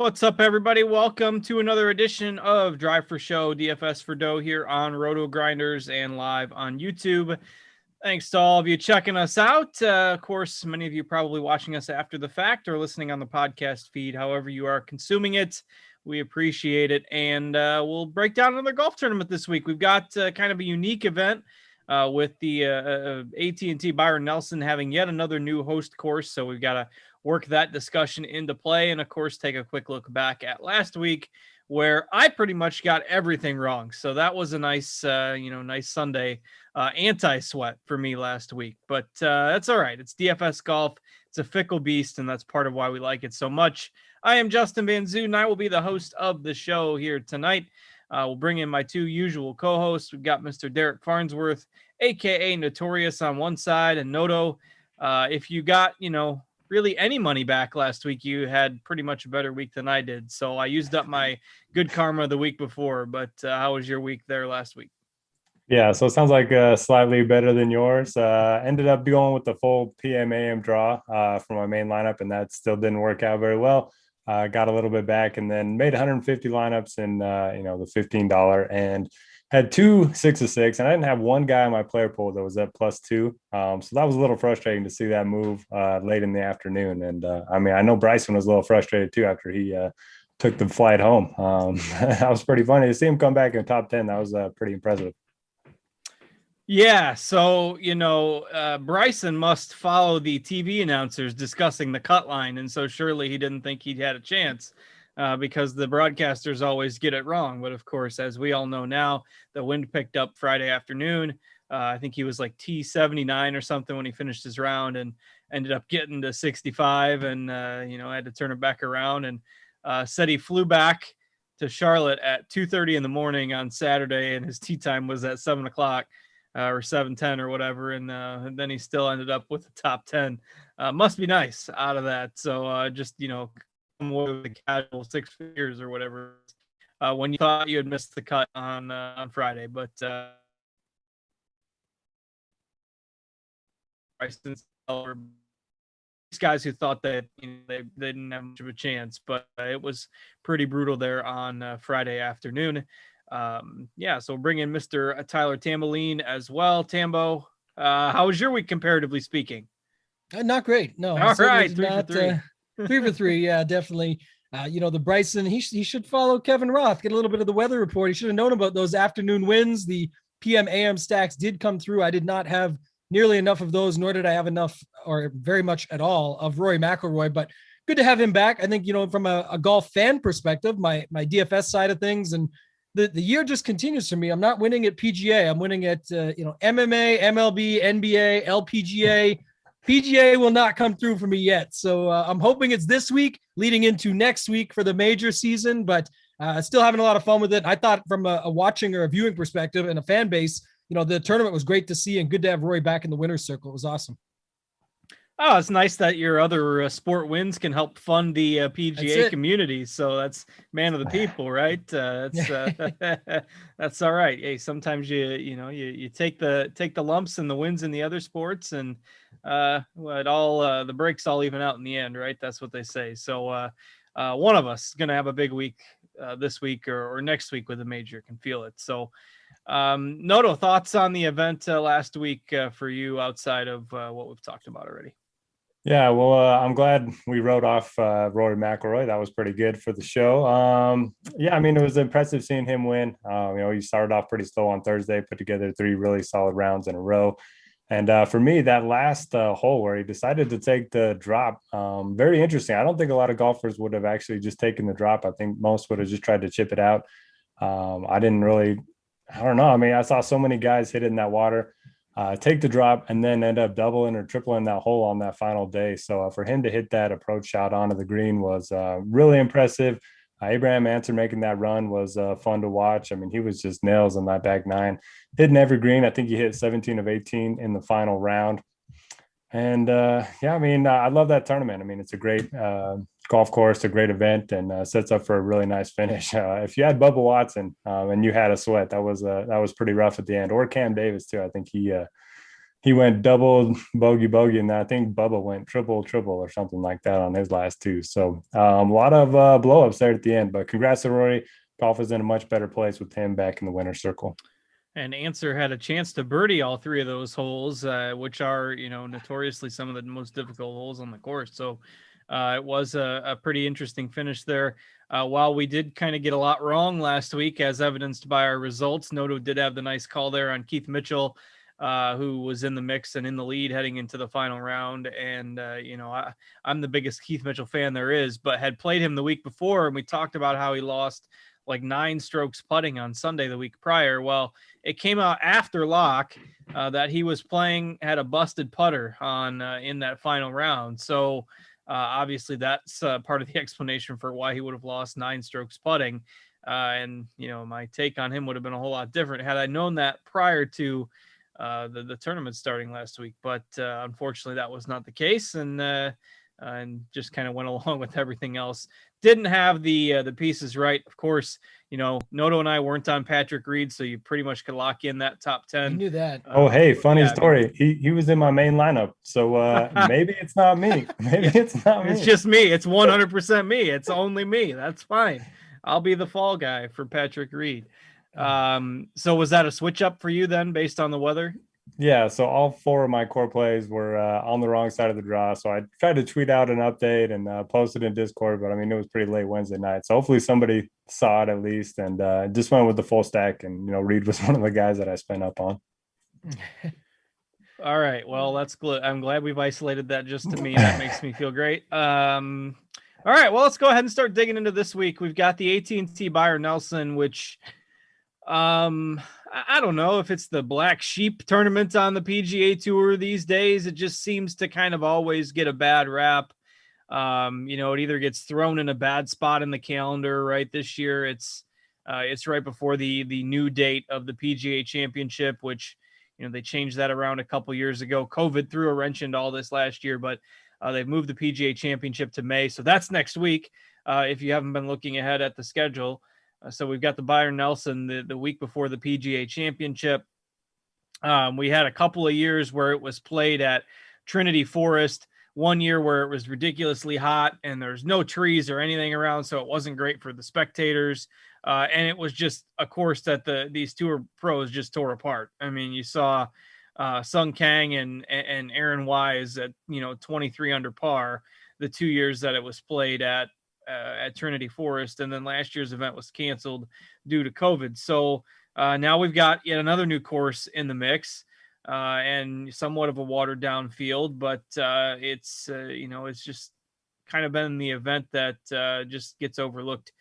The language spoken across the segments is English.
What's up, everybody? Welcome to another edition of Drive for Show, DFS for Dough here on Rotogrinders and live on YouTube. Thanks to all of you checking us out. Of course, many of you probably watching us after the fact or listening on the podcast feed, however you are consuming it. We appreciate it. And we'll break down another golf tournament this week. We've got kind of a unique event with the AT&T Byron Nelson having yet another new host course. So we've got to work that discussion into play, and of course take a quick look back at last week where I pretty much got everything wrong. So that was a nice nice Sunday anti-sweat for me last week, but that's all right. It's DFS golf. It's a fickle beast, and that's part of why we like it so much. I am Justin Van Zuiden. I will be the host of the show here tonight. We'll bring in my two usual co-hosts. We've got Mr. Derek Farnsworth, aka Notorious on one side, and Noto. If you got, really any money back last week, you had pretty much a better week than I did. So I used up my good karma the week before, but how was your week there last week? Yeah, so it sounds like slightly better than yours. Ended up going with the full PM AM draw for my main lineup, and that still didn't work out very well. Got a little bit back and then made 150 lineups in, the $15 and had 2 6 of 6. And I didn't have one guy in my player pool that was at +2. So that was a little frustrating to see that move late in the afternoon. And I know Bryson was a little frustrated too after he took the flight home. That was pretty funny to see him come back in the top 10. That was pretty impressive. Yeah, so, Bryson must follow the TV announcers discussing the cut line, and so surely he didn't think he'd had a chance because the broadcasters always get it wrong. But, of course, as we all know now, the wind picked up Friday afternoon. I think he was like T79 or something when he finished his round and ended up getting to 65 and, had to turn it back around and said he flew back to Charlotte at 2:30 in the morning on Saturday, and his tee time was at 7 o'clock. Or 7:10 or whatever, and then he still ended up with the top 10. Must be nice out of that. So just more of the casual 6 figures or whatever. When you thought you had missed the cut on Friday, but these guys who thought that they didn't have much of a chance, but it was pretty brutal there on Friday afternoon. So we'll bring in Mr. Tyler Tamboline as well. Tambo, how was your week comparatively speaking? Not great. No. All right. 3 for 3. 3 for 3. Yeah, definitely. The Bryson, he should follow Kevin Roth, get a little bit of the weather report. He should have known about those afternoon winds. The PM AM stacks did come through. I did not have nearly enough of those, nor did I have enough or very much at all of Rory McIlroy, but good to have him back. I think, from a golf fan perspective, my DFS side of things, and the year just continues for me. I'm not winning at PGA. I'm winning at, MMA, MLB, NBA, LPGA. PGA will not come through for me yet. So I'm hoping it's this week leading into next week for the major season, but still having a lot of fun with it. I thought from a watching or a viewing perspective and a fan base, the tournament was great to see and good to have Roy back in the winner's circle. It was awesome. Oh, it's nice that your other sport wins can help fund the PGA community. So that's man of the people, right? That's all right. Hey, sometimes you take the lumps and the wins in the other sports, and the breaks all even out in the end, right? That's what they say. So one of us is going to have a big week this week or next week with a major. Can feel it. So Noto, thoughts on the event last week for you outside of what we've talked about already? Yeah, well, I'm glad we wrote off Rory McIlroy. That was pretty good for the show. It was impressive seeing him win. He started off pretty slow on Thursday, put together 3 really solid rounds in a row. And for me, that last hole where he decided to take the drop, very interesting. I don't think a lot of golfers would have actually just taken the drop. I think most would have just tried to chip it out. I don't know. I saw so many guys hit it in that water. Take the drop and then end up doubling or tripling that hole on that final day. So for him to hit that approach shot onto the green was really impressive. Abraham Ancer making that run was fun to watch. He was just nails on that back 9, hitting every green. I think he hit 17 of 18 in the final round. And I love that tournament. It's a great golf course, a great event, and sets up for a really nice finish. If you had Bubba Watson and you had a sweat, that was pretty rough at the end. Or Cam Davis too. I think he he went double bogey, and I think Bubba went triple or something like that on his last two. So a lot of blow-ups there at the end. But congrats to Rory. Golf is in a much better place with him back in the winner's circle. And Answer had a chance to birdie all three of those holes, which are, notoriously some of the most difficult holes on the course. So it was a pretty interesting finish there. While we did kind of get a lot wrong last week, as evidenced by our results, Noto did have the nice call there on Keith Mitchell, who was in the mix and in the lead heading into the final round. And, I'm the biggest Keith Mitchell fan there is, but had played him the week before. And we talked about how he lost like 9 strokes putting on Sunday the week prior. Well, it came out after lock that he was had a busted putter on in that final round. So obviously that's part of the explanation for why he would have lost 9 strokes putting. And, my take on him would have been a whole lot different had I known that prior to the tournament starting last week. But unfortunately, that was not the case. And just kind of went along with everything else. Didn't have the pieces right. Of course, Noto and I weren't on Patrick Reed, so you pretty much could lock in that top 10. You knew that. Hey, funny story. He was in my main lineup, so maybe it's not me. Maybe it's not me. It's just me. It's 100% me. It's only me. That's fine. I'll be the fall guy for Patrick Reed. So was that a switch up for you then, based on the weather? Yeah, so all 4 of my core plays were on the wrong side of the draw. So I tried to tweet out an update and post it in Discord, but I mean, it was pretty late Wednesday night. So hopefully somebody saw it at least, and just went with the full stack. And, Reed was one of the guys that I spent up on. All right. Well, that's good. I'm glad we've isolated that just to me. That makes me feel great. All right. Well, let's go ahead and start digging into this week. We've got the AT&T Byron Nelson, which I don't know if it's the black sheep tournament on the PGA Tour these days. It just seems to kind of always get a bad rap. It either gets thrown in a bad spot in the calendar, right? This year it's right before the new date of the PGA Championship, which, they changed that around a couple years ago. COVID threw a wrench into all this last year, but they've moved the PGA Championship to May. So that's next week. If you haven't been looking ahead at the schedule. So we've got the Byron Nelson the week before the PGA Championship. We had a couple of years where it was played at Trinity Forest. One year where it was ridiculously hot and there's no trees or anything around, so it wasn't great for the spectators. And it was just a course that these tour pros just tore apart. I mean, you saw Sung Kang and Aaron Wise at 23 under par the 2 years that it was played at Trinity Forest, and then last year's event was canceled due to COVID. So now we've got yet another new course in the mix, and somewhat of a watered down field, but it's just kind of been the event that just gets overlooked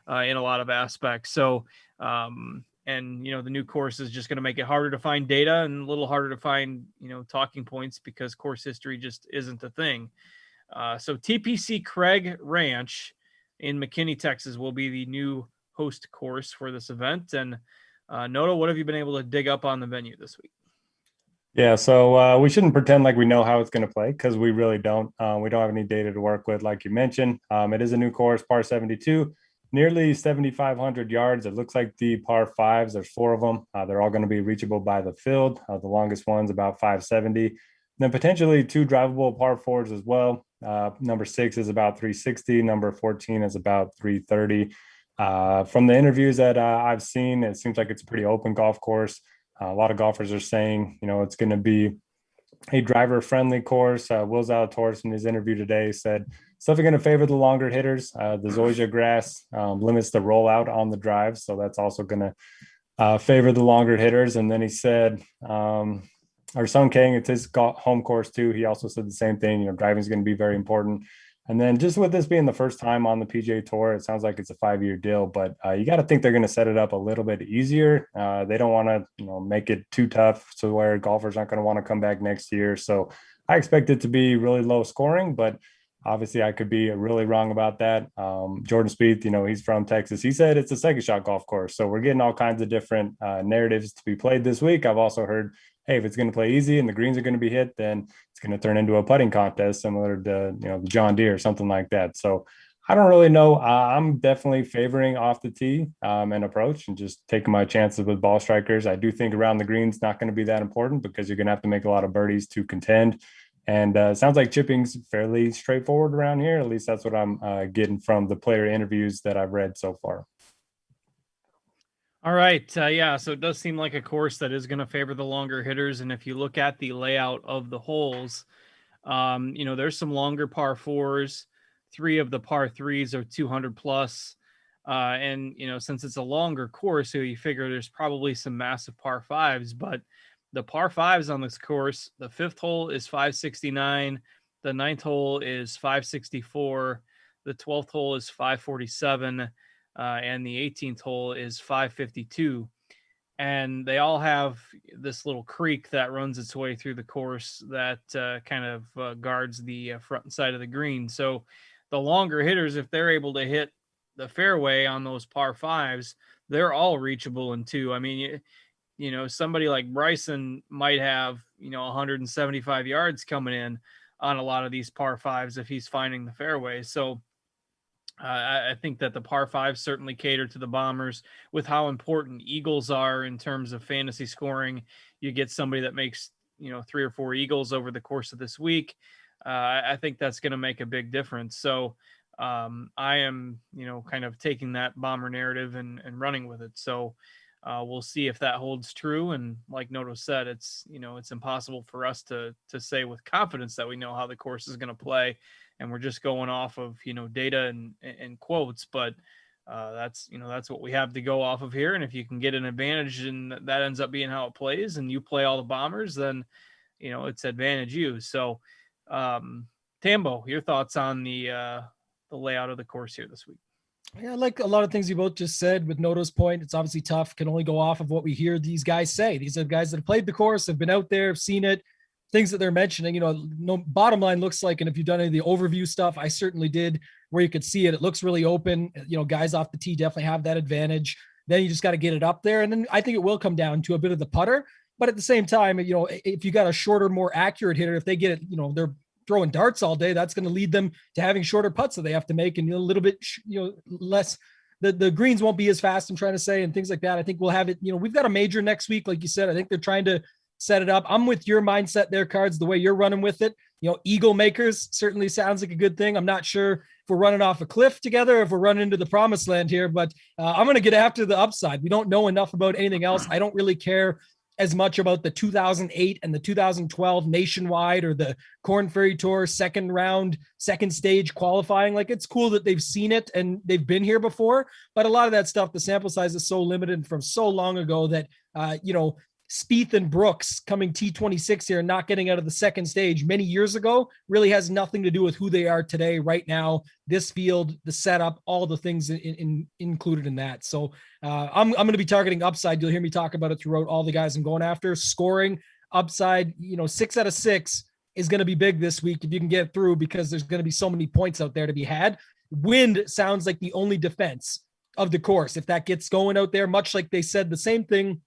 in a lot of aspects. So the new course is just going to make it harder to find data and a little harder to find talking points, because course history just isn't a thing. So TPC Craig Ranch in McKinney, Texas will be the new host course for this event. And Noto, what have you been able to dig up on the venue this week? Yeah, so we shouldn't pretend like we know how it's going to play, because we really don't. We don't have any data to work with, like you mentioned. It is a new course, par 72, nearly 7,500 yards. It looks like the par 5s, there's 4 of them. They're all going to be reachable by the field. The longest one's about 570. Then potentially 2 drivable par 4s as well. Number 6 is about 360. Number 14 is about 330. From the interviews that I've seen, it seems like it's a pretty open golf course. A lot of golfers are saying, it's going to be a driver-friendly course. Will Zalatoris in his interview today said it's definitely going to favor the longer hitters. The Zoysia grass limits the rollout on the drives, so that's also going to favor the longer hitters. And then he said, Sung Kang, it's his home course too. He also said the same thing. Driving is going to be very important. And then just with this being the first time on the PGA Tour, it sounds like it's a 5-year deal, but you got to think they're going to set it up a little bit easier. They don't want to, make it too tough to where golfers aren't going to want to come back next year. So I expect it to be really low scoring, but obviously I could be really wrong about that. Jordan Spieth, he's from Texas. He said it's a second shot golf course. So we're getting all kinds of different narratives to be played this week. I've also heard, hey, if it's going to play easy and the greens are going to be hit, then it's going to turn into a putting contest similar to, the John Deere or something like that. So I don't really know. I'm definitely favoring off the tee and approach and just taking my chances with ball strikers. I do think around the green's not going to be that important because you're going to have to make a lot of birdies to contend. And it sounds like chipping's fairly straightforward around here. At least that's what I'm getting from the player interviews that I've read so far. All right. Yeah. So it does seem like a course that is going to favor the longer hitters. And if you look at the layout of the holes, there's some longer par fours. 3 of the par threes are 200 plus. And, since it's a longer course, so you figure there's probably some massive par fives, but the par fives on this course, the 5th hole is 569. The 9th hole is 564. The 12th hole is 547. And the 18th hole is 552. And they all have this little creek that runs its way through the course that kind of guards the front side of the green. So the longer hitters, if they're able to hit the fairway on those par fives, they're all reachable in 2. I mean, somebody like Bryson might have, 175 yards coming in on a lot of these par fives if he's finding the fairway. So I think that the par fives certainly cater to the bombers with how important eagles are in terms of fantasy scoring. You get somebody that makes, 3 or 4 eagles over the course of this week. I think that's going to make a big difference. So I am, kind of taking that bomber narrative and running with it. So we'll see if that holds true. And like Noto said, it's impossible for us to say with confidence that we know how the course is going to play. And we're just going off of, data and quotes, but that's what we have to go off of here. And if you can get an advantage and that ends up being how it plays and you play all the bombers, then, it's advantage you. So Tambo, your thoughts on the layout of the course here this week? Yeah, I like a lot of things you both just said. With Noto's point, it's obviously tough. Can only go off of what we hear these guys say. These are the guys that have played the course, have been out there, have seen it, things that they're mentioning. No bottom line looks like, and if you've done any of the overview stuff, I certainly did, where you could see it. It looks really open. Guys off the tee definitely have that advantage. Then you just got to get it up there. And then I think it will come down to a bit of the putter. But at the same time, if you got a shorter, more accurate hitter, if they get it, they're throwing darts all day, that's going to lead them to having shorter putts that they have to make and a little bit, less. The greens won't be as fast, I'm trying to say, and things like that. I think we'll have it, we've got a major next week. Like you said, I think they're trying to set it up. I'm with your mindset there, Cards, the way you're running with it. Eagle makers certainly sounds like a good thing. I'm not sure if we're running off a cliff together, or if we're running into the promised land here, but I'm going to get after the upside. We don't know enough about anything else. I don't really care as much about the 2008 and the 2012 Nationwide or the Corn Ferry Tour second stage qualifying. Like, it's cool that they've seen it and they've been here before, but a lot of that stuff, the sample size is so limited from so long ago that, Spieth and Brooks coming T26 here and not getting out of the second stage many years ago really has nothing to do with who they are today, right now, this field, the setup, all the things included in that. So I'm going to be targeting upside. You'll hear me talk about it throughout all the guys I'm going after. Scoring upside, 6 out of 6 is going to be big this week if you can get through, because there's going to be so many points out there to be had. Wind sounds like the only defense of the course. If that gets going out there, much like they said the same thing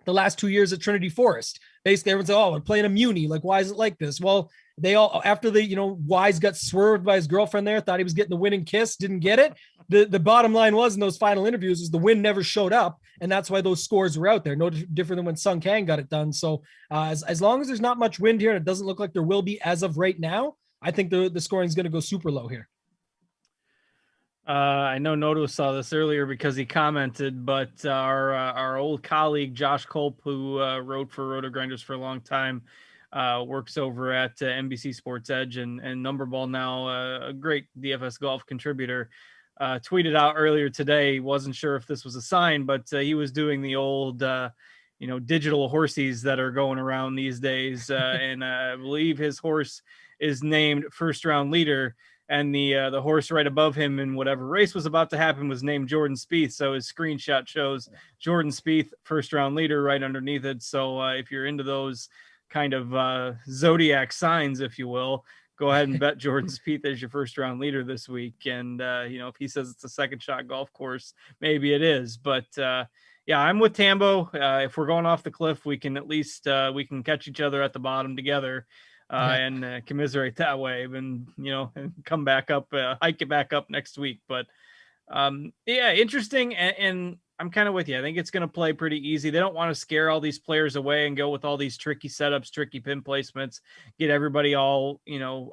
the last 2 years at Trinity Forest. Basically, everyone's like, oh, we're playing a Muni. Like, why is it like this? Well, they all, after Wise got swerved by his girlfriend there, thought he was getting the winning kiss, didn't get it. The bottom line was in those final interviews is the wind never showed up. And that's why those scores were out there. No different than when Sung Kang got it done. So as long as there's not much wind here, and it doesn't look like there will be as of right now, I think the scoring is going to go super low here. I know Noto saw this earlier because he commented, but our old colleague Josh Culp, who wrote for Rotogrinders for a long time, works over at NBC Sports Edge and Numberball now, a great DFS golf contributor, tweeted out earlier today. Wasn't sure if this was a sign, but he was doing the old, digital horsies that are going around these days, and I believe his horse is named First Round Leader. And the horse right above him in whatever race was about to happen was named Jordan Spieth. So his screenshot shows Jordan Spieth, first round leader, right underneath it. So if you're into those kind of zodiac signs, if you will, go ahead and bet Jordan Spieth as your first round leader this week. And, if he says it's a second shot golf course, maybe it is. But yeah, I'm with Tambo. If we're going off the cliff, we can at least we can catch each other at the bottom together. and commiserate that way, and and come back up, hike it back up next week. But yeah, interesting, and I'm kind of with you. I think it's going to play pretty easy. They don't want to scare all these players away and go with all these tricky setups, tricky pin placements, get everybody all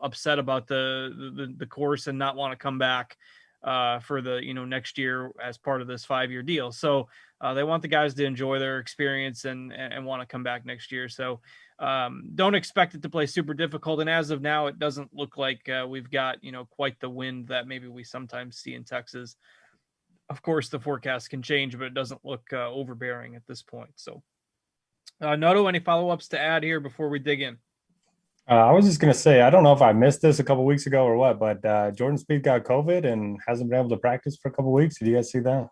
upset about the course and not want to come back for the next year as part of this 5-year deal. So they want the guys to enjoy their experience and want to come back next year. So don't expect it to play super difficult. And as of now, it doesn't look like we've got quite the wind that maybe we sometimes see in Texas. Of course, the forecast can change, but it doesn't look overbearing at this point. So, Noto, any follow-ups to add here before we dig in? I was just going to say, I don't know if I missed this a couple weeks ago or what, but Jordan Spieth got COVID and hasn't been able to practice for a couple weeks. Did you guys see that?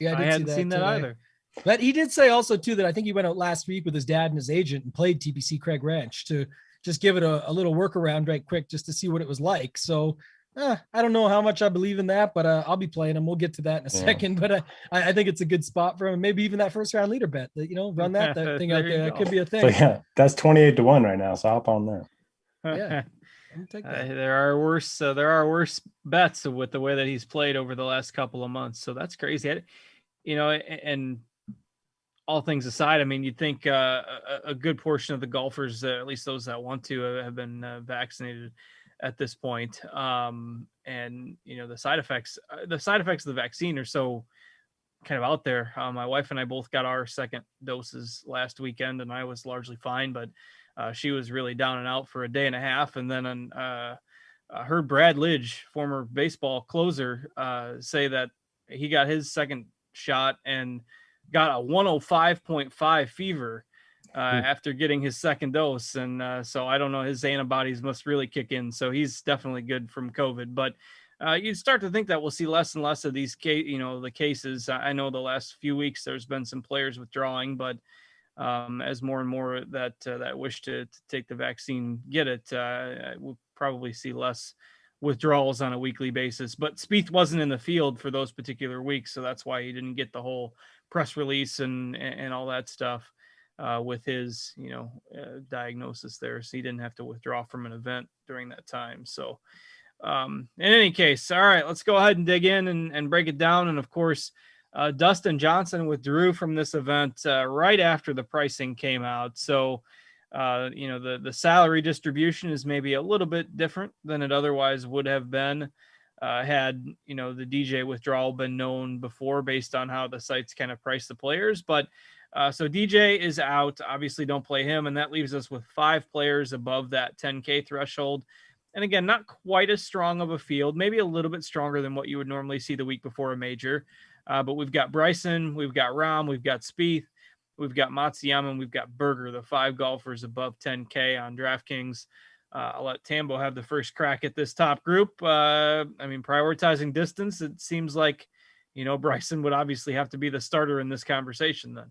Yeah, I hadn't seen that either. But he did say also, too, that I think he went out last week with his dad and his agent and played TPC Craig Ranch to just give it a little workaround right quick just to see what it was like. So, I don't know how much I believe in that, but I'll be playing him. We'll get to that in a second. But I think it's a good spot for him. Maybe even that first round leader bet that, run that thing out there. That could be a thing. So, yeah, that's 28-1 right now. So hop on there. Yeah. There are worse bets with the way that he's played over the last couple of months. So that's crazy. And all things aside, I mean, you'd think a good portion of the golfers, at least those that want to, have been vaccinated at this point. And the side effects of the vaccine are so kind of out there. My wife and I both got our second doses last weekend, and I was largely fine, but she was really down and out for a day and a half. And then I heard Brad Lidge, former baseball closer, say that he got his second shot and got a 105.5 fever after getting his second dose. And so I don't know, his antibodies must really kick in. So he's definitely good from COVID. But you start to think that we'll see less and less of these the cases. I know the last few weeks there's been some players withdrawing, but as more and more that wish to take the vaccine get it, we'll probably see less withdrawals on a weekly basis. But Spieth wasn't in the field for those particular weeks, so that's why he didn't get the whole press release and all that stuff with his diagnosis there. So he didn't have to withdraw from an event during that time. So in any case, all right, let's go ahead and dig in and break it down. And of course, Dustin Johnson withdrew from this event right after the pricing came out. So, the salary distribution is maybe a little bit different than it otherwise would have been had, the DJ withdrawal been known before based on how the sites kind of price the players. But so DJ is out. Obviously, don't play him. And that leaves us with 5 players above that 10K threshold. And again, not quite as strong of a field, maybe a little bit stronger than what you would normally see the week before a major. But we've got Bryson, we've got Rahm, we've got Spieth, we've got Matsuyama, and we've got Berger, the 5 golfers above 10K on DraftKings. I'll let Tambo have the first crack at this top group. Prioritizing distance, it seems like, Bryson would obviously have to be the starter in this conversation then.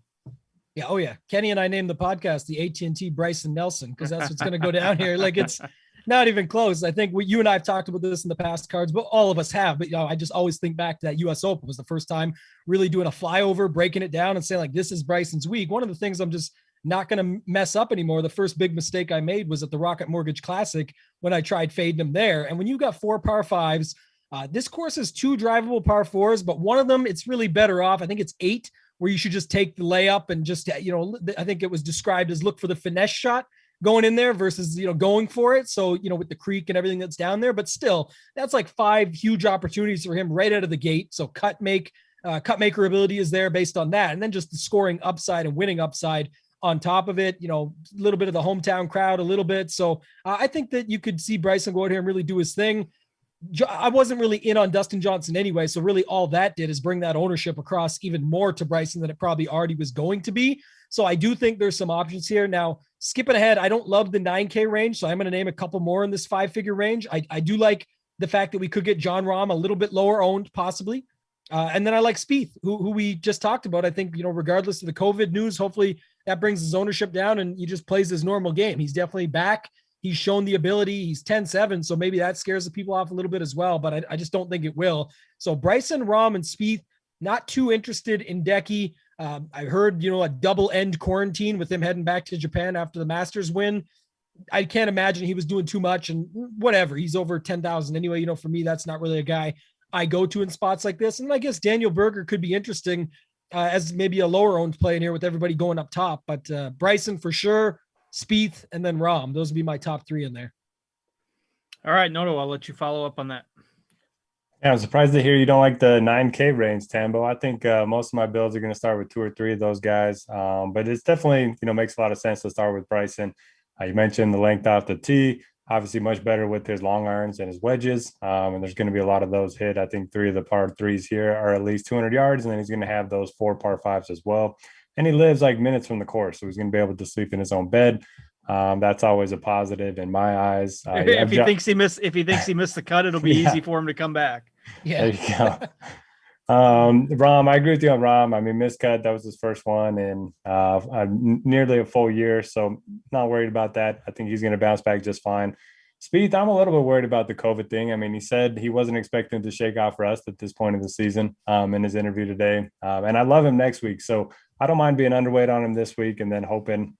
Yeah. Oh yeah. Kenny and I named the podcast the AT&T Byron Nelson, because that's what's going to go down here. Like, it's not even close. I think you and I have talked about this in the past cards, but all of us have. But I just always think back to that U.S. Open was the first time really doing a flyover, breaking it down and saying like, this is Bryson's week. One of the things I'm just not going to mess up anymore. The first big mistake I made was at the Rocket Mortgage Classic when I tried fading him there. And when you've got 4 par 5s, this course has 2 drivable par 4s, but one of them, it's really better off. I think it's 8, where you should just take the layup and just, I think it was described as look for the finesse shot going in there versus, going for it. So, with the creek and everything that's down there, but still that's like 5 huge opportunities for him right out of the gate. So cut maker ability is there based on that. And then just the scoring upside and winning upside on top of it, a little bit of the hometown crowd, a little bit. So I think that you could see Bryson go out here and really do his thing. I wasn't really in on Dustin Johnson anyway. So really all that did is bring that ownership across even more to Bryson than it probably already was going to be. So I do think there's some options here. Now, skipping ahead, I don't love the 9K range. So I'm going to name a couple more in this 5-figure range. I do like the fact that we could get John Rahm a little bit lower owned, possibly. And then I like Spieth, who we just talked about. I think, regardless of the COVID news, hopefully that brings his ownership down and he just plays his normal game. He's definitely back. He's shown the ability. He's 10-7. So maybe that scares the people off a little bit as well, but I just don't think it will. So Bryson, Rahm, and Spieth, not too interested in Decky. I heard, a double end quarantine with him heading back to Japan after the Masters win. I can't imagine he was doing too much, and whatever. He's over 10,000 anyway. For me, that's not really a guy I go to in spots like this. And I guess Daniel Berger could be interesting as maybe a lower owned play in here with everybody going up top. But Bryson for sure, Spieth, and then Rahm. Those would be my top three in there. All right, Noto, I'll let you follow up on that. Yeah, I'm surprised to hear you don't like the 9K range, Tambo. I think most of my builds are going to start with 2 or 3 of those guys. But it's definitely, makes a lot of sense to start with Bryson. You mentioned the length off the tee, obviously much better with his long irons and his wedges. And there's going to be a lot of those hit. I think 3 of the par 3s here are at least 200 yards, and then he's going to have those 4 par 5s as well. And he lives like minutes from the course, so he's going to be able to sleep in his own bed. That's always a positive in my eyes. If he thinks he missed the cut, it'll be easy for him to come back. Yeah. There you go. Rahm, I agree with you on Rahm. I mean, miscut, that was his first one in nearly a full year, so not worried about that. I think he's going to bounce back just fine. Spieth, I'm a little bit worried about the COVID thing. I mean, he said he wasn't expecting to shake off rust at this point of the season in his interview today. And I love him next week, so I don't mind being underweight on him this week and then hoping,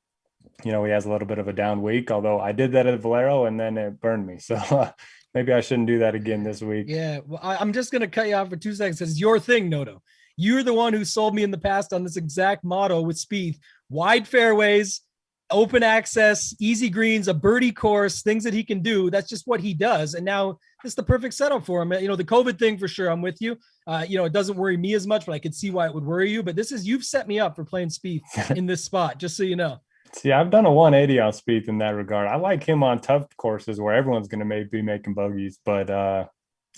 he has a little bit of a down week, although I did that at Valero and then it burned me. So maybe I shouldn't do that again this week. Yeah, well, I'm just going to cut you off for 2 seconds. It's your thing, Noto. You're the one who sold me in the past on this exact motto with Spieth: wide fairways, open access, easy greens, a birdie course, things that he can do. That's just what he does. And now it's the perfect setup for him. The COVID thing for sure, I'm with you. It doesn't worry me as much, but I could see why it would worry you. But you've set me up for playing Spieth in this spot, just so you know. See, I've done a 180 on Spieth in that regard. I like him on tough courses where everyone's going to be making bogeys, but I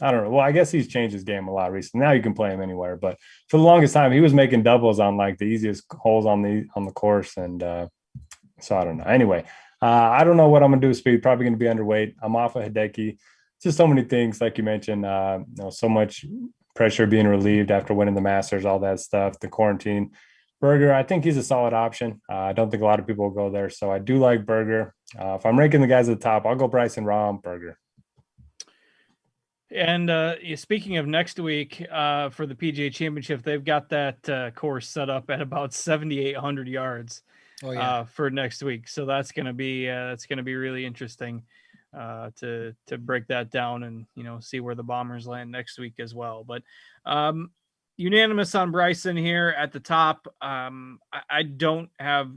don't know. Well, I guess he's changed his game a lot recently. Now you can play him anywhere, but for the longest time, he was making doubles on like the easiest holes on the course, and so I don't know. Anyway, I don't know what I'm going to do with Spieth. Probably going to be underweight. I'm off of Hideki. Just so many things, like you mentioned. So much pressure being relieved after winning the Masters, all that stuff. The quarantine. Berger, I think he's a solid option. I don't think a lot of people will go there, so I do like Berger. If I'm ranking the guys at the top, I'll go Bryson, Rahm, Berger. And speaking of next week for the PGA Championship, they've got that course set up at about 7,800 yards for next week. So that's going to be really interesting to break that down and see where the Bombers land next week as well. But unanimous on Bryson here at the top. I don't have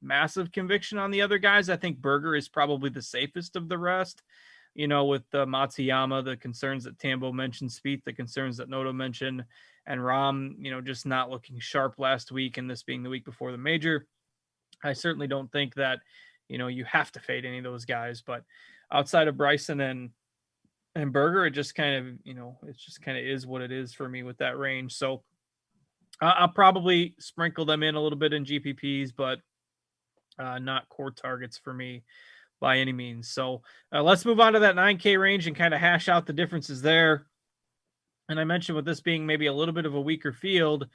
massive conviction on the other guys. I think Berger is probably the safest of the rest, with Matsuyama, the concerns that Tambo mentioned, Spieth, the concerns that Noto mentioned, and Rahm, just not looking sharp last week and this being the week before the major. I certainly don't think that, you have to fade any of those guys, but outside of Bryson and Berger, it just kind of, is what it is for me with that range. So I'll probably sprinkle them in a little bit in GPPs, but not core targets for me by any means. So let's move on to that 9K range and kind of hash out the differences there. And I mentioned with this being maybe a little bit of a weaker field,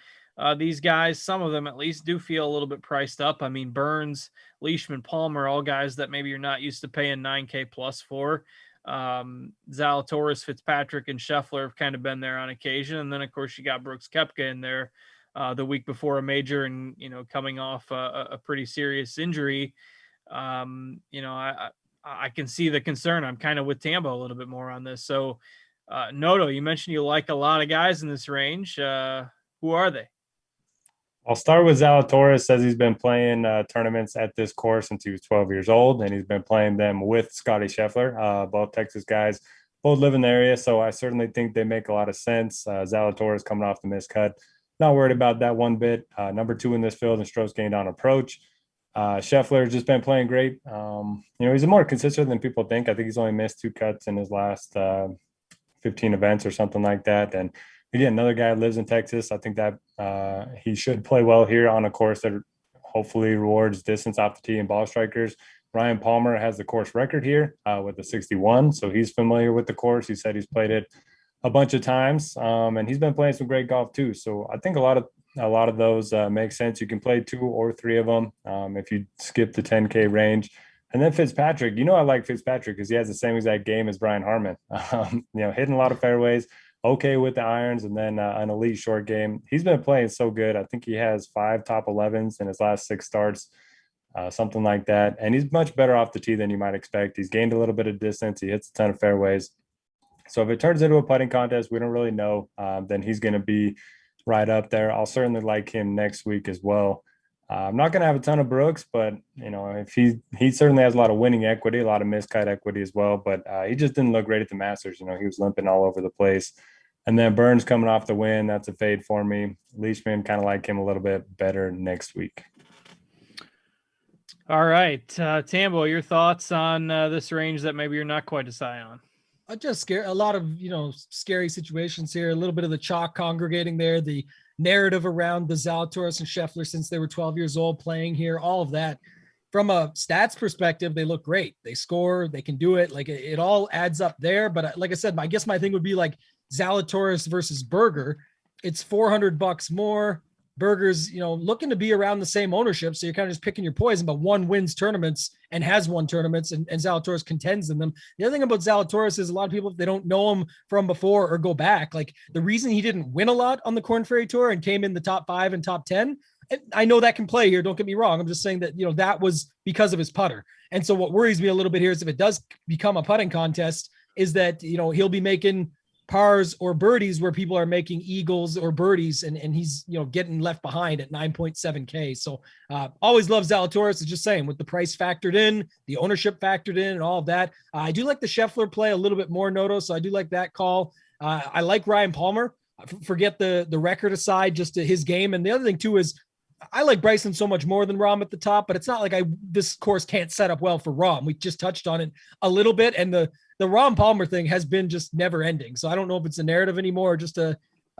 these guys, some of them at least, do feel a little bit priced up. I mean, Burns, Leishman, Palmer, all guys that maybe you're not used to paying 9K plus for. Zalatoris, Fitzpatrick, and Scheffler have kind of been there on occasion. And then, of course, you got Brooks Koepka in there the week before a major and, coming off a pretty serious injury. I can see the concern. I'm kind of with Tambo a little bit more on this. So, Noto, you mentioned you like a lot of guys in this range. Who are they? I'll start with Zalatoris. Says he's been playing tournaments at this course since he was 12 years old, and he's been playing them with Scotty Scheffler, both Texas guys, both live in the area, so I certainly think they make a lot of sense. Zalatoris coming off the miscut. Not worried about that one bit. Number 2 in this field in strokes gained on approach. Scheffler has just been playing great. He's more consistent than people think. I think he's only missed 2 cuts in his last 15 events or something like that. And again, another guy lives in Texas. I think that he should play well here on a course that hopefully rewards distance off the tee and ball strikers. Ryan Palmer has the course record here with a 61, so he's familiar with the course. He said he's played it a bunch of times, and he's been playing some great golf too. So I think a lot of those make sense. You can play 2 or 3 of them if you skip the 10K range. And then Fitzpatrick, I like Fitzpatrick because he has the same exact game as Brian Harman. Hitting a lot of fairways, okay with the irons, and then an elite short game. He's been playing so good. I think he has 5 top 11s in his last 6 starts. something like that. And he's much better off the tee than you might expect. He's gained a little bit of distance. He hits a ton of fairways. So if it turns into a putting contest, we don't really know. Then he's going to be right up there. I'll certainly like him next week as well. I'm not going to have a ton of Brooks, but if he certainly has a lot of winning equity, a lot of miscut equity as well. But he just didn't look great at the Masters. He was limping all over the place. And then Burns coming off the win, that's a fade for me. Leishman, kind of like him a little bit better next week. All right, Tambo, your thoughts on this range that maybe you're not quite as high on? Just scare a lot of scary situations here. A little bit of the chalk congregating there. The narrative around the Zalatoris and Scheffler since they were 12 years old playing here. All of that. From a stats perspective, they look great. They score. They can do it. Like it all adds up there. But like I said, I guess my thing would be like Zalatoris versus Berger. It's $400 more. Berger's, looking to be around the same ownership. So you're kind of just picking your poison, but one wins tournaments and has won tournaments and Zalatoris contends in them. The other thing about Zalatoris is a lot of people, if they don't know him from before or go back, like the reason he didn't win a lot on the Korn Ferry Tour and came in the top 5 and top 10. And I know that can play here. Don't get me wrong. I'm just saying that, that was because of his putter. And so what worries me a little bit here is if it does become a putting contest is that, he'll be making pars or birdies where people are making eagles or birdies and he's getting left behind at 9.7K. So always love Zalatoris. It's just saying with the price factored in, the ownership factored in and all of that. I do like the Scheffler play a little bit more, Noto. So I do like that call. I like Ryan Palmer. Forget the record aside, just his game. And the other thing too is I like Bryson so much more than Rahm at the top, but it's not like this course can't set up well for Rahm. We just touched on it a little bit. And the Rahm Palmer thing has been just never ending. So I don't know if it's a narrative anymore or just a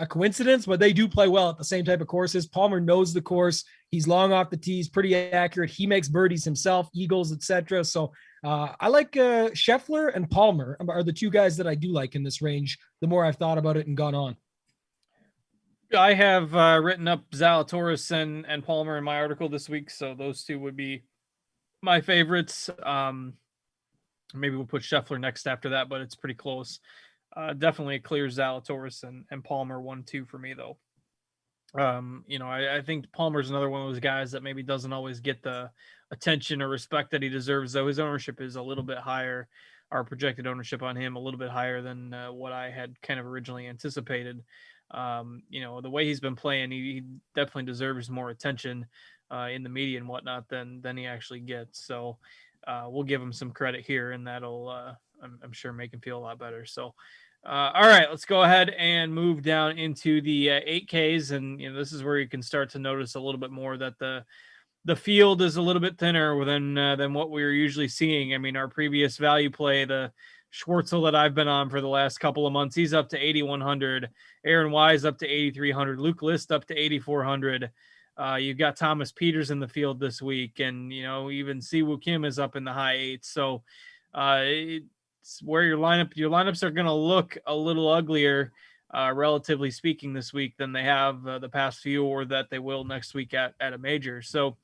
coincidence, but they do play well at the same type of courses. Palmer knows the course. He's long off the tees, pretty accurate. He makes birdies himself, eagles, etc. So I like Scheffler and Palmer are the two guys that I do like in this range. The more I've thought about it and gone on. I have written up Zalatoris and Palmer in my article this week, so those two would be my favorites. Maybe we'll put Scheffler next after that, but it's pretty close. Definitely a clear Zalatoris and Palmer 1-2 for me, though. I think Palmer's another one of those guys that maybe doesn't always get the attention or respect that he deserves, though his ownership is a little bit higher. Our projected ownership on him a little bit higher than what I had kind of originally anticipated. The way he's been playing, he definitely deserves more attention in the media and whatnot than he actually gets. So we'll give him some credit here, and that'll I'm sure make him feel a lot better. So all right, let's go ahead and move down into the 8Ks, and this is where you can start to notice a little bit more that the field is a little bit thinner than what we're usually seeing. I mean, our previous value play, the Schwartzel that I've been on for the last couple of months, he's up to 8,100. Aaron Wise up to 8,300. Luke List up to 8,400. You've got Thomas Peters in the field this week, and even Siwoo Kim is up in the high 8s. So it's where your lineups are going to look a little uglier, relatively speaking, this week than they have the past few, or that they will next week at a major. So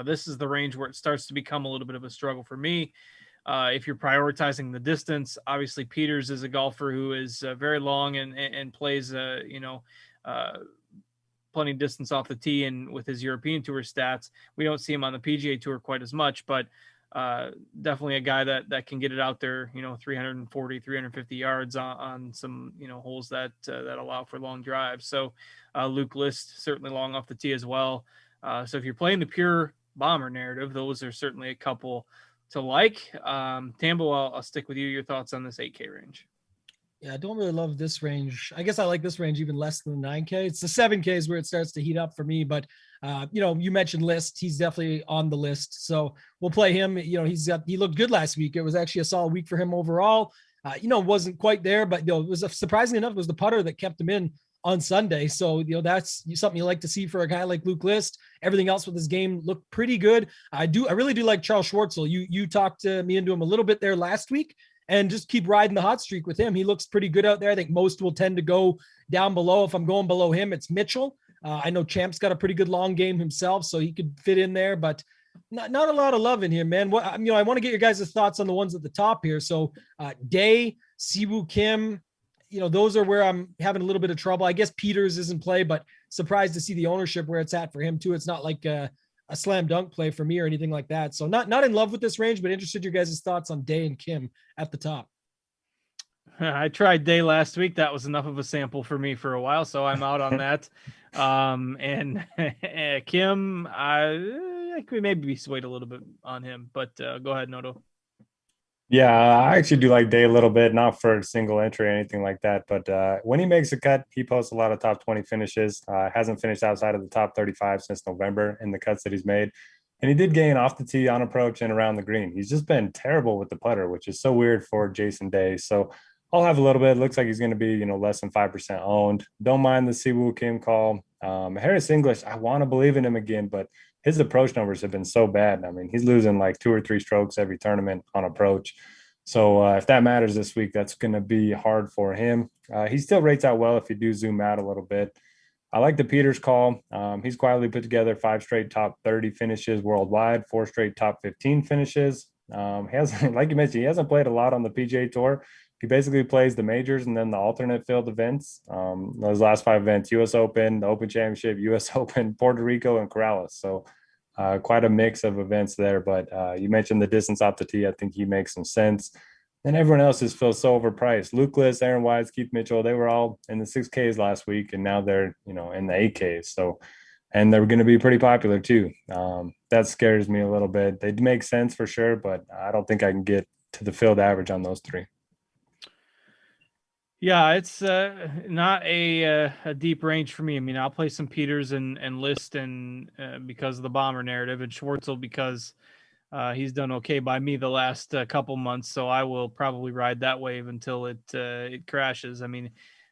this is the range where it starts to become a little bit of a struggle for me. If you're prioritizing the distance, obviously Peters is a golfer who is very long and plays, plenty of distance off the tee, and with his European Tour stats, we don't see him on the PGA Tour quite as much, but definitely a guy that can get it out there, 340, 350 yards on some, holes that allow for long drives. So Luke List, certainly long off the tee as well. So if you're playing the pure bomber narrative, those are certainly a couple to like. Tambo, I'll stick with you. Your thoughts on this 8K range? Yeah, I don't really love this range. I guess I like this range even less than the 9K. It's the 7Ks where it starts to heat up for me. But you mentioned List. He's definitely on the list. So we'll play him. He looked good last week. It was actually a solid week for him overall. Wasn't quite there, but it was surprisingly enough, it was the putter that kept him in on Sunday. So, that's something you like to see for a guy like Luke List. Everything else with his game looked pretty good. I really do like Charles Schwartzel. You talked me into him a little bit there last week, and just keep riding the hot streak with him. He looks pretty good out there. I think most will tend to go down below. If I'm going below him, it's Mitchell. I know Champ's got a pretty good long game himself, so he could fit in there, but not a lot of love in here, man. I want to get your guys' thoughts on the ones at the top here. So Day, Siwoo Kim, those are where I'm having a little bit of trouble. I guess Peters is in play, but surprised to see the ownership where it's at for him too. It's not like a a slam dunk play for me or anything like that. So not in love with this range, but interested your guys' thoughts on Day and Kim at the top. I tried Day last week. That was enough of a sample for me for a while, so I'm out on that. And Kim, I could maybe be swayed a little bit on him, but go ahead, Noto. Yeah, I actually do like Day a little bit, not for a single entry or anything like that. But when he makes a cut, he posts a lot of top 20 finishes. Hasn't finished outside of the top 35 since November in the cuts that he's made. And he did gain off the tee, on approach, and around the green. He's just been terrible with the putter, which is so weird for Jason Day. So I'll have a little bit. It looks like he's going to be, less than 5% owned. Don't mind the Siwoo Kim call. Harris English, I want to believe in him again, but his approach numbers have been so bad. I mean, he's losing like 2 or 3 strokes every tournament on approach. So if that matters this week, that's going to be hard for him. He still rates out well if you do zoom out a little bit. I like the Peters call. He's quietly put together 5 straight top 30 finishes worldwide, 4 straight top 15 finishes. He hasn't, like you mentioned, he hasn't played a lot on the PGA Tour. He basically plays the majors and then the alternate field events. Those last 5 events: U.S. Open, the Open Championship, U.S. Open, Puerto Rico, and Corrales. So quite a mix of events there. But you mentioned the distance off the tee. I think he makes some sense. And everyone else just feels so overpriced. Luke List, Aaron Wise, Keith Mitchell, they were all in the 6Ks last week, and now they're, in the 8Ks. So, and they're going to be pretty popular too. That scares me a little bit. They make sense for sure, but I don't think I can get to the field average on those 3. Yeah, it's not a deep range for me. I mean, I'll play some Peters and List and because of the bomber narrative, and Schwartzel because he's done okay by me the last couple months. So I will probably ride that wave until it crashes. I mean,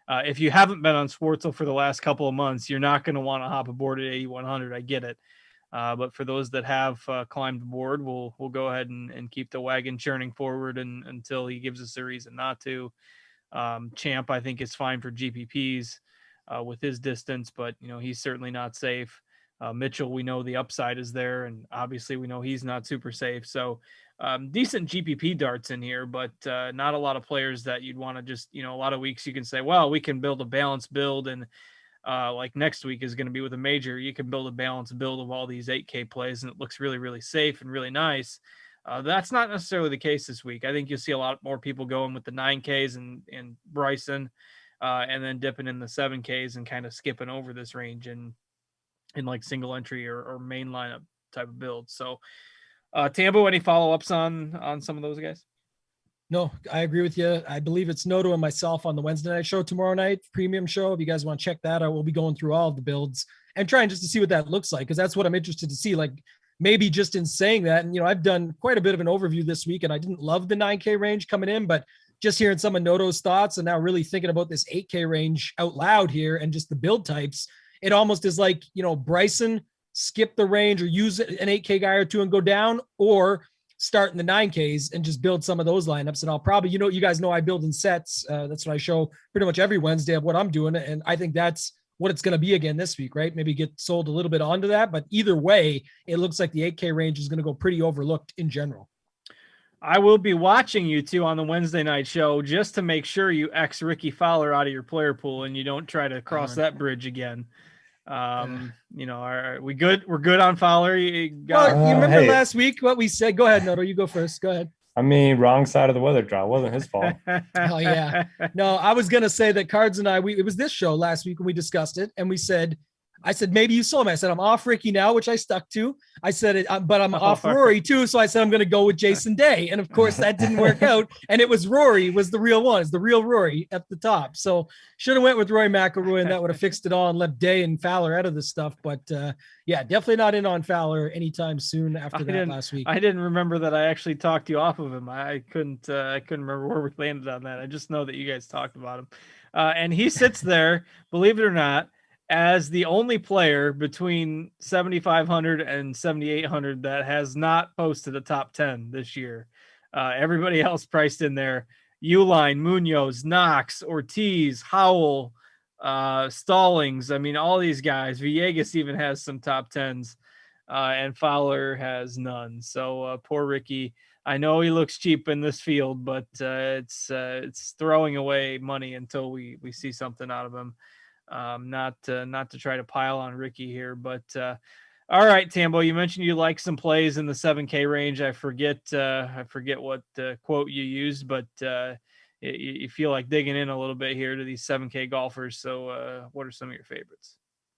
if you haven't been on Schwartzel for the last couple of months, you're not going to want to hop aboard at 8,100. I get it. But for those that have climbed aboard, we'll go ahead and keep the wagon churning forward until he gives us a reason not to. Champ, I think, is fine for GPPs with his distance, but he's certainly not safe. Mitchell, we know the upside is there, and obviously we know he's not super safe. So decent GPP darts in here, but not a lot of players that you'd want to just, a lot of weeks you can say, well, we can build a balanced build, and like next week is going to be with a major. You can build a balanced build of all these 8K plays, and it looks really, really safe and really nice. That's not necessarily the case this week. I think you'll see a lot more people going with the 9Ks and Bryson, and then dipping in the 7Ks and kind of skipping over this range in like single entry or main lineup type of build. So, Tambo, any follow-ups on some of those guys? No, I agree with you. I believe it's Noto and myself on the Wednesday night show tomorrow night, premium show. If you guys want to check that out, we'll be going through all of the builds and trying just to see what that looks like, because that's what I'm interested to see. Like, maybe just in saying that, and I've done quite a bit of an overview this week, and I didn't love the 9K range coming in, but just hearing some of Noto's thoughts and now really thinking about this 8K range out loud here and just the build types, it almost is like, Bryson, skip the range or use an 8K guy or 2 and go down, or start in the 9Ks and just build some of those lineups. And I'll probably, you guys know I build in sets. That's what I show pretty much every Wednesday of what I'm doing. And I think that's what it's going to be again this week, right? Maybe get sold a little bit onto that, but either way, it looks like the 8K range is going to go pretty overlooked in general. I will be watching you two on the Wednesday night show just to make sure you X Ricky Fowler out of your player pool and you don't try to cross that bridge again. Are we good? We're good on Fowler. You remember last week what we said? Go ahead, Noto. You go first. Go ahead. I mean, wrong side of the weather draw. It wasn't his fault. Oh, yeah. No, I was going to say that Cards and I, it was this show last week when we discussed it, and I said, maybe you saw me. I said, I'm off Ricky now, which I stuck to. I said, but I'm off Rory too. So I said, I'm going to go with Jason Day. And of course that didn't work out. And it was Rory was the real one. It's the real Rory at the top. So should have went with Rory McIlroy, and that would have fixed it all and left Day and Fowler out of this stuff. But yeah, definitely not in on Fowler anytime soon after that last week. I didn't remember that I actually talked you off of him. I couldn't remember where we landed on that. I just know that you guys talked about him. And he sits there, believe it or not, as the only player between 7,500 and 7,800 that has not posted a top 10 this year. Everybody else priced in there: Uline, Munoz, Knox, Ortiz, Howell, Stallings. I mean, all these guys. Villegas even has some top 10s, and Fowler has none. So poor Ricky. I know he looks cheap in this field, but it's throwing away money until we see something out of him. Not to try to pile on Ricky here, but All right, Tambo, you mentioned you like some plays in the 7K range. I forget what quote you used, but you feel like digging in a little bit here to these 7K golfers. So what are some of your favorites?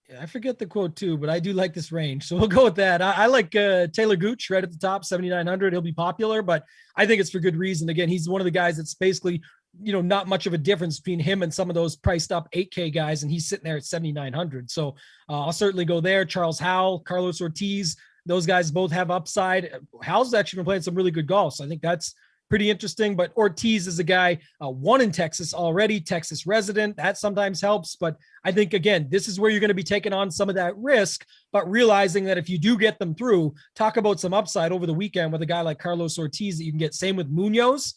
Yeah, I forget the quote too, but I do like this range. So we'll go with that. I like Taylor Gooch right at the top, 7,900. He'll be popular, but I think it's for good reason. Again, he's one of the guys that's basically, not much of a difference between him and some of those priced up 8K guys, and he's sitting there at 7,900. So I'll certainly go there. Charles Howell, Carlos Ortiz, those guys both have upside. Howell's actually been playing some really good golf, so I think that's pretty interesting. But Ortiz is a guy, won in Texas already, Texas resident. That sometimes helps. But I think, again, this is where you're going to be taking on some of that risk, but realizing that if you do get them through, talk about some upside over the weekend with a guy like Carlos Ortiz that you can get. Same with Munoz,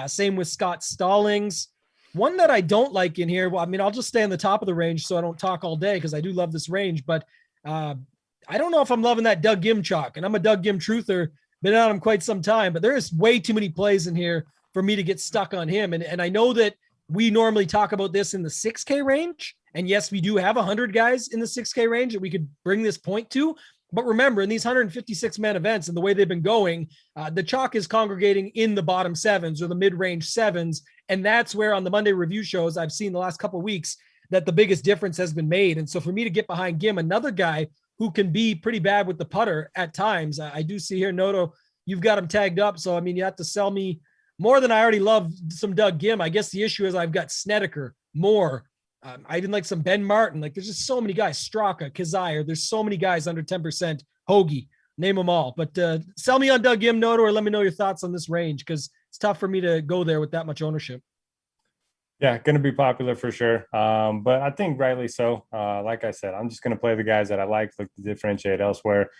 same with Scott Stallings. One that I don't like in here, well, I mean, I'll just stay on the top of the range so I don't talk all day because I do love this range, but I don't know if I'm loving that Doug Gim chalk, and I'm a Doug Gim truther. Been on him quite some time, but there is way too many plays in here for me to get stuck on him. And I know that we normally talk about this in the 6K range. And yes, we do have 100 guys in the 6K range that we could bring this point to. But remember, in these 156-man events and the way they've been going, the chalk is congregating in the bottom sevens or the mid-range sevens. And that's where on the Monday review shows I've seen the last couple of weeks that the biggest difference has been made. And so for me to get behind Gim, another guy who can be pretty bad with the putter at times. I do see here, Noto, you've got him tagged up. So, I mean, you have to sell me more than I already love some Doug Gim. I guess the issue is I've got Snedeker, Moore. I even like some Ben Martin. Like, there's just so many guys. Straka, Kazire. There's so many guys under 10%. Hoagie, name them all. But sell me on Doug Gim, Noto, or let me know your thoughts on this range because it's tough for me to go there with that much ownership. Yeah, going to be popular for sure. But I think rightly so. Like I said, I'm just going to play the guys that I like, look to differentiate elsewhere.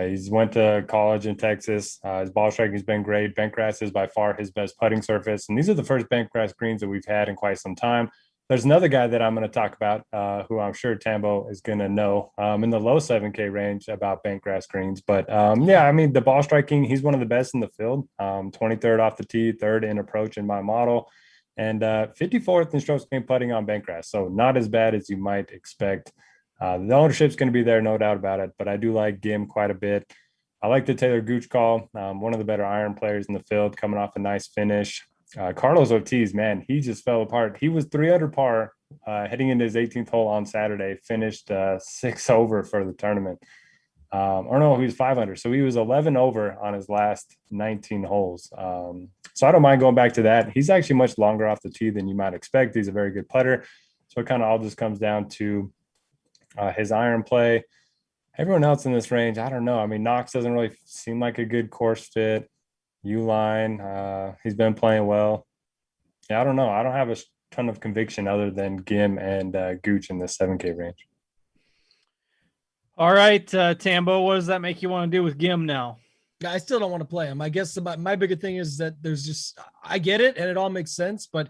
He's went to college in Texas. His ball striking has been great. Bentgrass is by far his best putting surface. And these are the first bentgrass greens that we've had in quite some time. There's another guy that I'm going to talk about who I'm sure Tambo is going to know in the low 7K range about bentgrass greens. But yeah, I mean, the ball striking, he's one of the best in the field. 23rd off the tee, third in approach in my model. And 54th in strokes gained putting on bentgrass. So not as bad as you might expect. The ownership's going to be there, no doubt about it. But I do like Gim quite a bit. I like the Taylor Gooch call. One of the better iron players in the field, coming off a nice finish. Carlos Ortiz, man, he just fell apart. He was 3 under par heading into his 18th hole on Saturday, finished 6 over for the tournament. Or no, he was 5 under. So he was 11 over on his last 19 holes. So I don't mind going back to that. He's actually much longer off the tee than you might expect. He's a very good putter. So it kind of all just comes down to his iron play. Everyone else in this range, I don't know. I mean, Knox doesn't really seem like a good course fit. Uline, he's been playing well. Yeah, I don't know. I don't have a ton of conviction other than Gim and Gooch in the 7K range. All right, Tambo, what does that make you want to do with Gim now? I still don't want to play him. I guess my bigger thing is that there's just, I get it and it all makes sense, but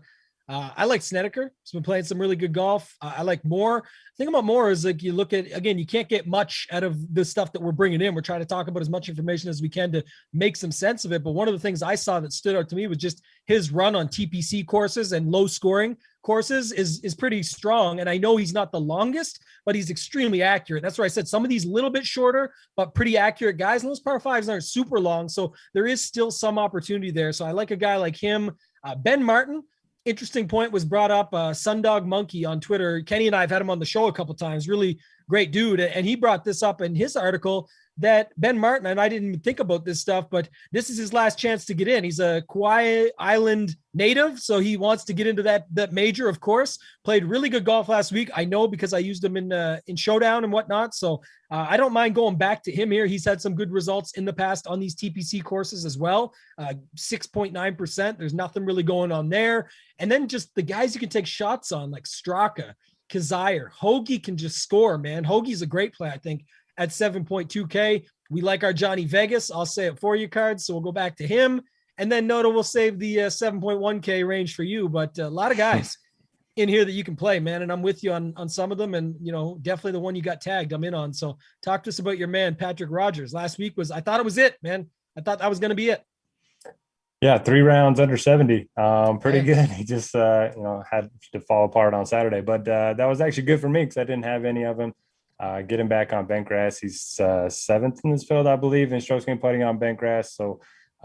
I like Snedeker. He's been playing some really good golf. I like Moore. The thing about Moore is like you look at, again, you can't get much out of the stuff that we're bringing in. We're trying to talk about as much information as we can to make some sense of it. But one of the things I saw that stood out to me was just his run on TPC courses and low scoring courses is pretty strong. And I know he's not the longest, but he's extremely accurate. That's why I said some of these little bit shorter, but pretty accurate guys. And those par fives aren't super long. So there is still some opportunity there. So I like a guy like him. Ben Martin. Interesting point was brought up. Sundog Monkey on Twitter. Kenny and I have had him on the show a couple of times. Really great dude. And he brought this up in his article that Ben Martin, and I didn't even think about this stuff, but this is his last chance to get in. He's a Kauai Island native, so he wants to get into that major, of course. Played really good golf last week. I know because I used him in Showdown and whatnot. So I don't mind going back to him here. He's had some good results in the past on these TPC courses as well. 6.9%. There's nothing really going on there. And then just the guys you can take shots on, like Straka, Kazire, Hoagie can just score, man. Hoagie's a great play, I think, at 7.2K. We like our Johnny Vegas. I'll say it for you cards. So we'll go back to him. And then Noto will save the 7.1K range for you. But a lot of guys in here that you can play, man. And I'm with you on some of them. And, you know, definitely the one you got tagged, I'm in on. So talk to us about your man, Patrick Rogers. Last week I thought it was it, man. I thought that was going to be it. Yeah, 3 rounds under 70. Pretty good. He just, had to fall apart on Saturday. But that was actually good for me because I didn't have any of him. Get him back on bent grass. He's 7th in this field, I believe, in strokes gained putting on bent grass. So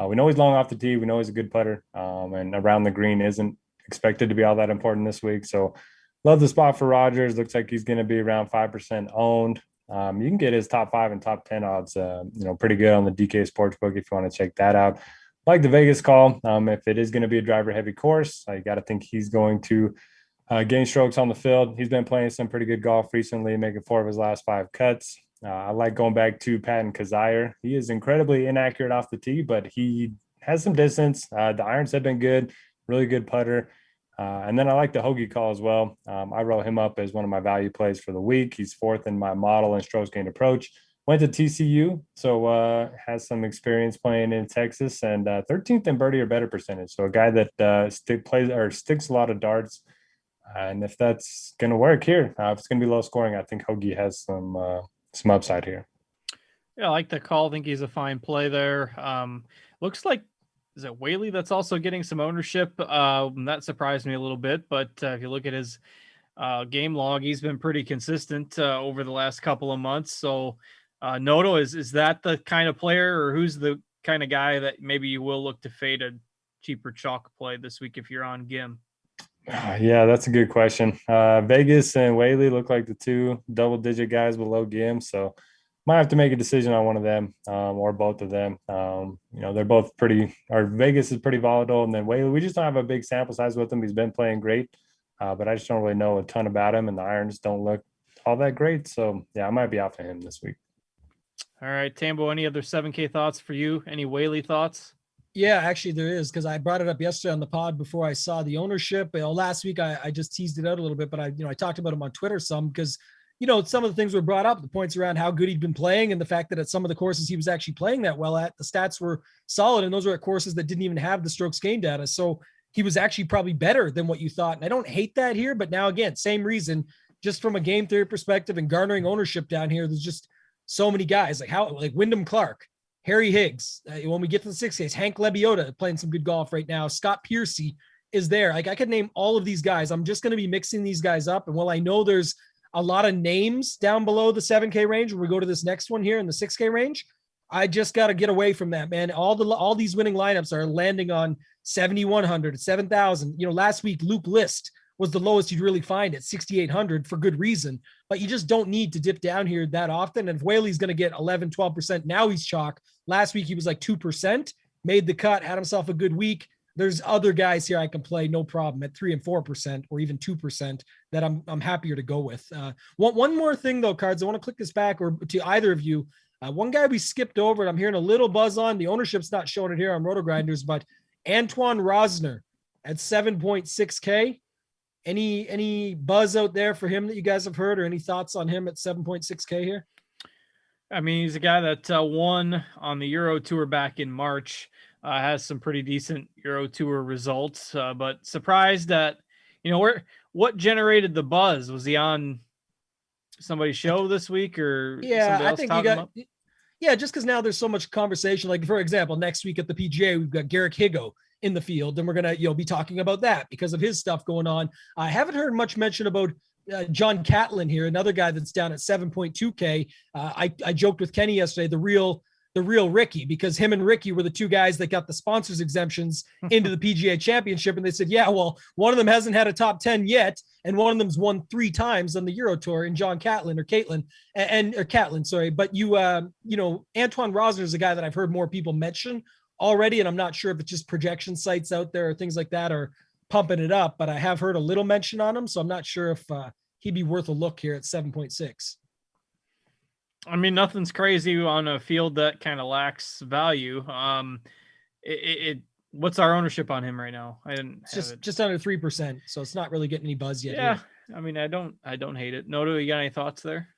we know he's long off the tee. We know he's a good putter, and around the green isn't expected to be all that important this week. So love the spot for Rogers. Looks like he's going to be around 5% owned. You can get his top 5 and top 10 odds, pretty good on the DK Sportsbook if you want to check that out. Like the Vegas call, if it is going to be a driver heavy course, I got to think he's going to gain strokes on the field. He's been playing some pretty good golf recently, making 4 of his last 5 cuts. I like going back to Patton Kazire. He is incredibly inaccurate off the tee, but he has some distance. The irons have been good, really good putter. And then I like the Hoagie call as well. I wrote him up as one of my value plays for the week. He's 4th in my model and strokes gained approach. Went to TCU, so has some experience playing in Texas, and 13th in birdie or better percentage. So a guy that sticks a lot of darts. And if that's going to work here, if it's going to be low scoring, I think Hoagie has some upside here. Yeah, I like the call. I think he's a fine play there. Looks like, is it Whaley that's also getting some ownership? That surprised me a little bit, but if you look at his game log, he's been pretty consistent over the last couple of months. So Noto, is that the kind of player, or who's the kind of guy that maybe you will look to fade a cheaper chalk play this week if you're on Gim? Yeah, that's a good question. Vegas and Whaley look like the 2 double-digit guys below Gim, so might have to make a decision on one of them or both of them. They're both Vegas is pretty volatile, and then Whaley, we just don't have a big sample size with him. He's been playing great, but I just don't really know a ton about him, and the irons don't look all that great. So, yeah, I might be out for him this week. All right, Tambo, any other 7K thoughts for you? Any Whaley thoughts? Yeah, actually there is, because I brought it up yesterday on the pod before I saw the ownership. Last week I just teased it out a little bit, but I talked about him on Twitter some because, some of the things were brought up, the points around how good he'd been playing and the fact that at some of the courses he was actually playing that well at, the stats were solid. And those were at courses that didn't even have the strokes gained data. So he was actually probably better than what you thought. And I don't hate that here, but now again, same reason, just from a game theory perspective and garnering ownership down here, there's just so many guys like Wyndham Clark, Harry Higgs. When we get to the 6Ks, Hank Lebioda playing some good golf right now. Scott Piercy is there. Like, I could name all of these guys. I'm just going to be mixing these guys up. And while I know there's a lot of names down below the 7K range, when we go to this next one here in the 6K range, I just got to get away from that, man. All these winning lineups are landing on 7,100, 7,000. Last week, Luke List was the lowest you'd really find at 6,800 for good reason, but you just don't need to dip down here that often. And if Whaley's going to get 11, 12%, now he's chalk. Last week, he was like 2%, made the cut, had himself a good week. There's other guys here I can play no problem at 3 and 4% or even 2% that I'm happier to go with. One more thing though, Cards, I want to click this back or to either of you. One guy we skipped over, and I'm hearing a little buzz on. The ownership's not showing it here on Rotogrinders, but Antoine Rosner at 7.6K. Any buzz out there for him that you guys have heard, or any thoughts on him at 7.6K here? I mean, he's a guy that won on the Euro Tour back in March, has some pretty decent Euro Tour results, but surprised that, what generated the buzz? Was he on somebody's show this week, or somebody else I think talking him up? Yeah, just because now there's so much conversation. Like, for example, next week at the PGA, we've got Garrick Higo in the field, and we're going to be talking about that because of his stuff going on. I haven't heard much mention about John Catlin here, another guy that's down at 7.2K. I joked with Kenny yesterday, the real Ricky, because him and Ricky were the 2 guys that got the sponsors exemptions into the PGA Championship. And they said, yeah, well, one of them hasn't had a top 10 yet, and one of them's won 3 times on the Euro Tour, in John Catlin or Catlin, sorry. But Antoine Rosner is a guy that I've heard more people mention already, and I'm not sure if it's just projection sites out there or things like that are pumping it up, but I have heard a little mention on him, so I'm not sure if he'd be worth a look here at 7.6. I mean, nothing's crazy on a field that kind of lacks value. What's our ownership on him right now? Just under 3%, so it's not really getting any buzz yet. Yeah, here. I mean, I don't hate it. Noto, you got any thoughts there?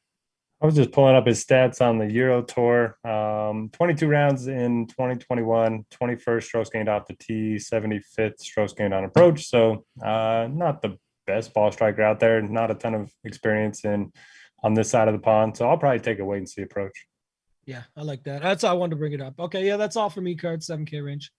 I was just pulling up his stats on the Euro Tour. 22 rounds in 2021, 21st strokes gained off the tee, 75th strokes gained on approach. So not the best ball striker out there. Not a ton of experience on this side of the pond. So I'll probably take a wait and see approach. Yeah, I like that. That's how I wanted to bring it up. Okay, yeah, that's all for me, Card, 7K range.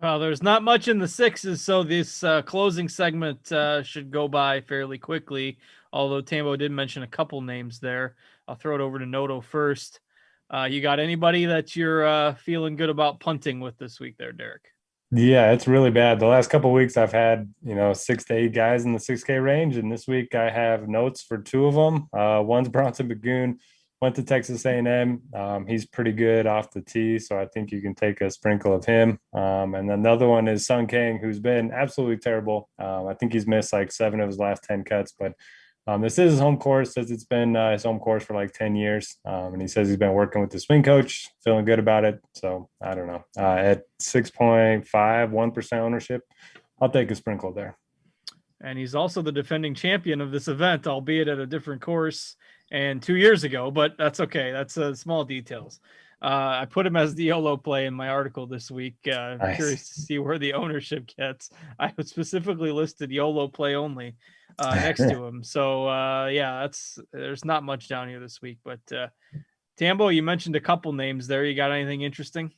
Well, there's not much in the sixes, so this closing segment should go by fairly quickly. Although Tambo did mention a couple names there. I'll throw it over to Noto first. You got anybody that you're feeling good about punting with this week there, Derek? Yeah, it's really bad. The last couple of weeks I've had, 6 to 8 guys in the 6K range. And this week I have notes for 2 of them. One's Bronson Bagoon, went to Texas A&M. He's pretty good off the tee, so I think you can take a sprinkle of him. And then another one is Sung Kang, who's been absolutely terrible. I think he's missed like 7 of his last 10 cuts, but this is his home course, says it's been his home course for like 10 years. And he says he's been working with the swing coach, feeling good about it. So I don't know. At 6.51% ownership, I'll take a sprinkle there. And he's also the defending champion of this event, albeit at a different course and 2 years ago, but that's okay. That's small details. I put him as the YOLO play in my article this week. Nice. Curious to see where the ownership gets. I specifically listed YOLO play only next to him. So yeah, there's not much down here this week. But Tambo, you mentioned a couple names there. You got anything interesting?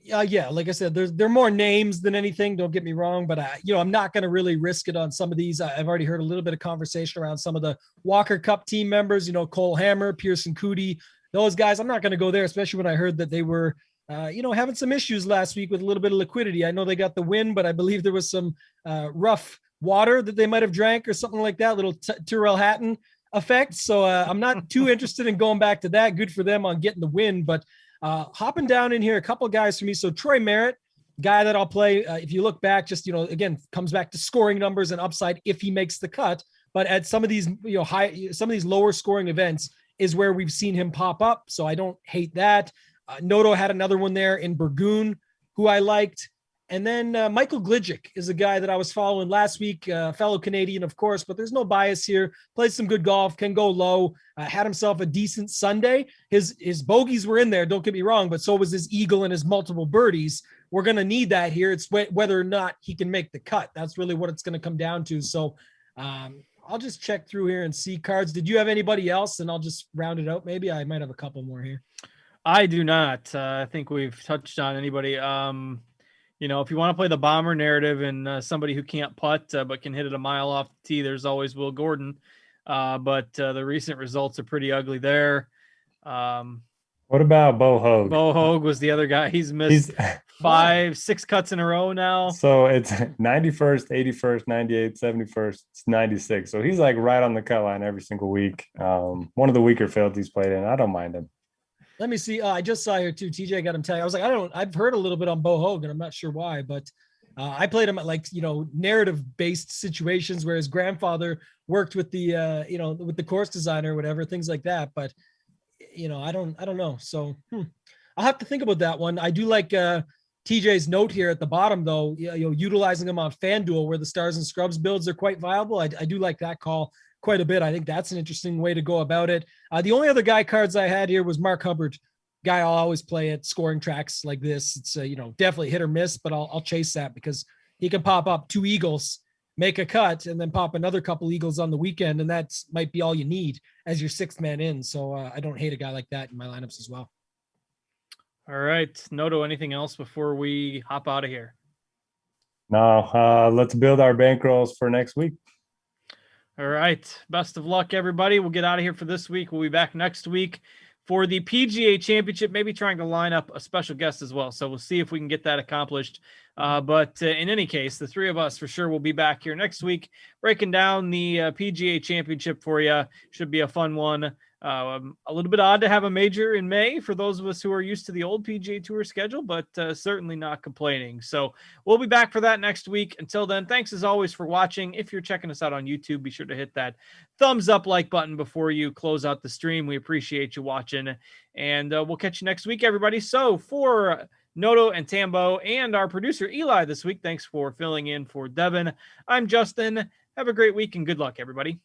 Yeah, like I said, they're more names than anything. Don't get me wrong, but I'm not going to really risk it on some of these. I've already heard a little bit of conversation around some of the Walker Cup team members. Cole Hammer, Pearson Cootie, those guys. I'm not going to go there, especially when I heard that they were, having some issues last week with a little bit of liquidity. I know they got the win, but I believe there was some rough water that they might have drank or something like that. Little Tyrrell Hatton effect. So I'm not too interested in going back to that. Good for them on getting the win, but. Hopping down in here, a couple guys for me. So Troy Merritt, guy that I'll play. If you look back, just, again, comes back to scoring numbers and upside if he makes the cut. But at some of these, some of these lower scoring events is where we've seen him pop up. So I don't hate that. Noto had another one there in Burgoon, who I liked. And then Michael Glidgick is a guy that I was following last week, fellow Canadian, of course, but there's no bias here. Played some good golf, can go low, had himself a decent Sunday. His bogeys were in there, don't get me wrong, but so was his eagle and his multiple birdies. We're going to need that here. It's whether or not he can make the cut. That's really what it's going to come down to. So I'll just check through here and see cards. Did you have anybody else? And I'll just round it out. Maybe I might have a couple more here. I do not. I think we've touched on anybody. If you want to play the bomber narrative and somebody who can't putt but can hit it a mile off the tee, there's always Will Gordon. But the recent results are pretty ugly there. What about Bo Hoag? Bo Hoag was the other guy. He's missed 6 cuts in a row now. So it's 91st, 81st, 98th, 71st, it's 96. So he's like right on the cut line every single week. One of the weaker fields he's played in. I don't mind him. Let me see. I just saw here too. TJ got him tagged. I was like, I've heard a little bit on Bo Hogan. I'm not sure why, but I played him at narrative based situations where his grandfather worked with the, with the course designer or whatever, things like that. But, I don't know. So I'll have to think about that one. I do like TJ's note here at the bottom though, utilizing them on FanDuel where the stars and scrubs builds are quite viable. I do like that call quite a bit. I think that's an interesting way to go about it. The only other guy cards I had here was Mark Hubbard, guy I'll always play at scoring tracks like this. It's definitely hit or miss, but I'll chase that because he can pop up 2 eagles, make a cut, and then pop another couple eagles on the weekend, and that might be all you need as your 6th man in. So I don't hate a guy like that in my lineups as well. All right, Noto, anything else before we hop out of here? No, let's build our bankrolls for next week. All right. Best of luck, everybody. We'll get out of here for this week. We'll be back next week for the PGA Championship, maybe trying to line up a special guest as well. So we'll see if we can get that accomplished. But in any case, the 3 of us for sure will be back here next week, breaking down the PGA Championship for you. Should be a fun one. A little bit odd to have a major in May for those of us who are used to the old PGA Tour schedule, but certainly not complaining. So we'll be back for that next week. Until then, thanks as always for watching. If you're checking us out on YouTube, be sure to hit that thumbs up like button before you close out the stream. We appreciate you watching, and we'll catch you next week, everybody. So for Noto and Tambo and our producer Eli this week, thanks for filling in for Devin. I'm Justin. Have a great week and good luck, everybody.